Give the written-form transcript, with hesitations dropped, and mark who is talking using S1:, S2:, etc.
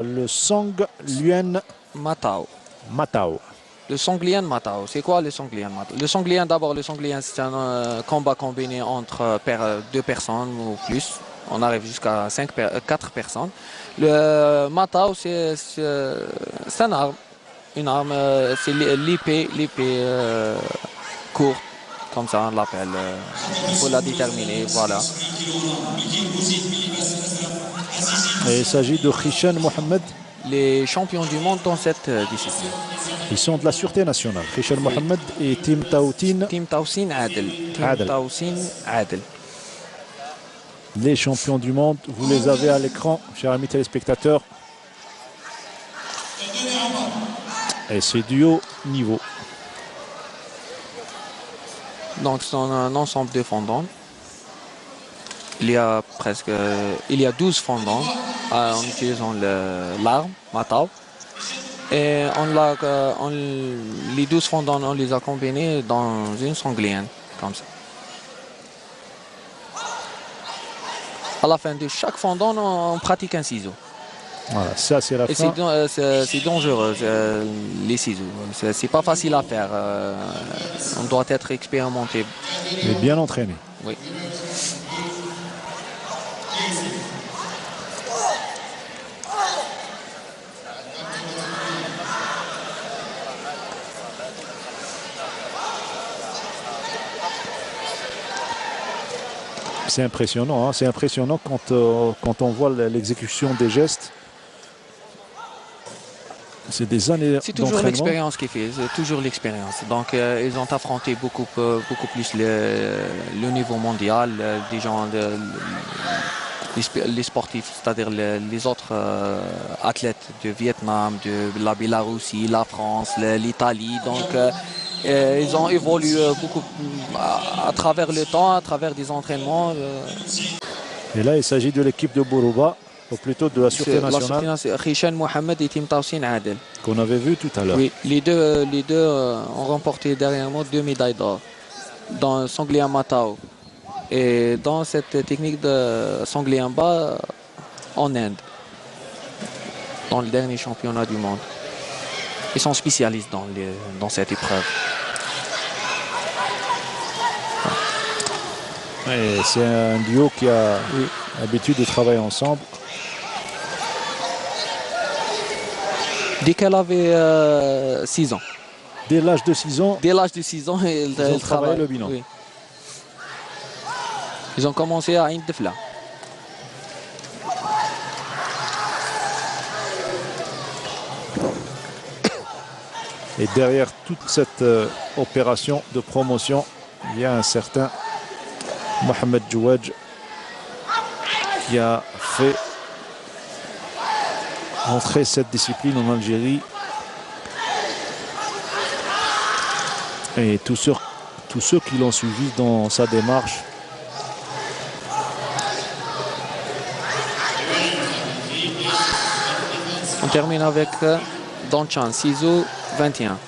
S1: Le Song Luen
S2: Matao.
S1: Matao.
S2: Le Songlian Matao. C'est quoi le Songlian Matao? Le Songlian, d'abord, le Songlian, c'est un combat combiné entre deux personnes ou plus. On arrive jusqu'à 4 personnes. Le Matao, c'est une arme. Une arme, c'est l'épée courte, comme ça on l'appelle. Il faut la déterminer, voilà.
S1: Et il s'agit de Hishan Mohamed.
S2: Les champions du monde dans cette discipline.
S1: Ils sont de la Sûreté nationale. Hishan Mohamed et Tim Taoutin.
S2: Tim Taousin Adel. Adel.
S1: Les champions du monde, vous les avez à l'écran, chers amis téléspectateurs. Et c'est du haut niveau.
S2: Donc c'est un ensemble de fondants. Il y a 12 fondants en utilisant l'arme, Matao. Et les 12 fondants, on les a combinés dans une sanglienne, comme ça. À la fin de chaque fondant, on pratique un ciseau.
S1: Voilà, ça c'est la fin.
S2: C'est dangereux, les ciseaux. C'est pas facile à faire. On doit être expérimenté.
S1: Mais bien entraîné.
S2: Oui.
S1: C'est impressionnant, hein. C'est impressionnant quand on voit l'exécution des gestes. C'est des années d'entraînement.
S2: C'est toujours l'expérience qui fait, c'est toujours l'expérience. Donc ils ont affronté beaucoup plus le niveau mondial, des gens, les sportifs, c'est-à-dire les autres athlètes de Vietnam, de la Biélorussie, la France, l'Italie. Donc ils ont évolué beaucoup à travers le temps, à travers des entraînements.
S1: Et là, il s'agit de l'équipe de Bourouba, ou plutôt de la Sûreté nationale.
S2: Hishan Mohamed et Tim Taousin Adel.
S1: Qu'on avait vu tout à l'heure.
S2: Oui, les deux ont remporté dernièrement 2 médailles d'or dans Sanglian Matao et dans cette technique de Sanglian Ba en Inde, dans le dernier championnat du monde. Ils sont spécialistes dans cette épreuve.
S1: C'est un duo qui a l'habitude de travailler ensemble.
S2: Dès qu'elle avait 6 ans.
S1: Dès l'âge de 6 ans.
S2: Dès l'âge de 6 ans, ils
S1: ont travaillé le bilan.
S2: Oui. Ils ont commencé à Ain Defla.
S1: Et derrière toute cette opération de promotion, il y a un certain Mohamed Jouadj qui a fait entrer cette discipline en Algérie. Et tous ceux qui l'ont suivi dans sa démarche.
S2: On termine avec Danchan, ciseaux 21.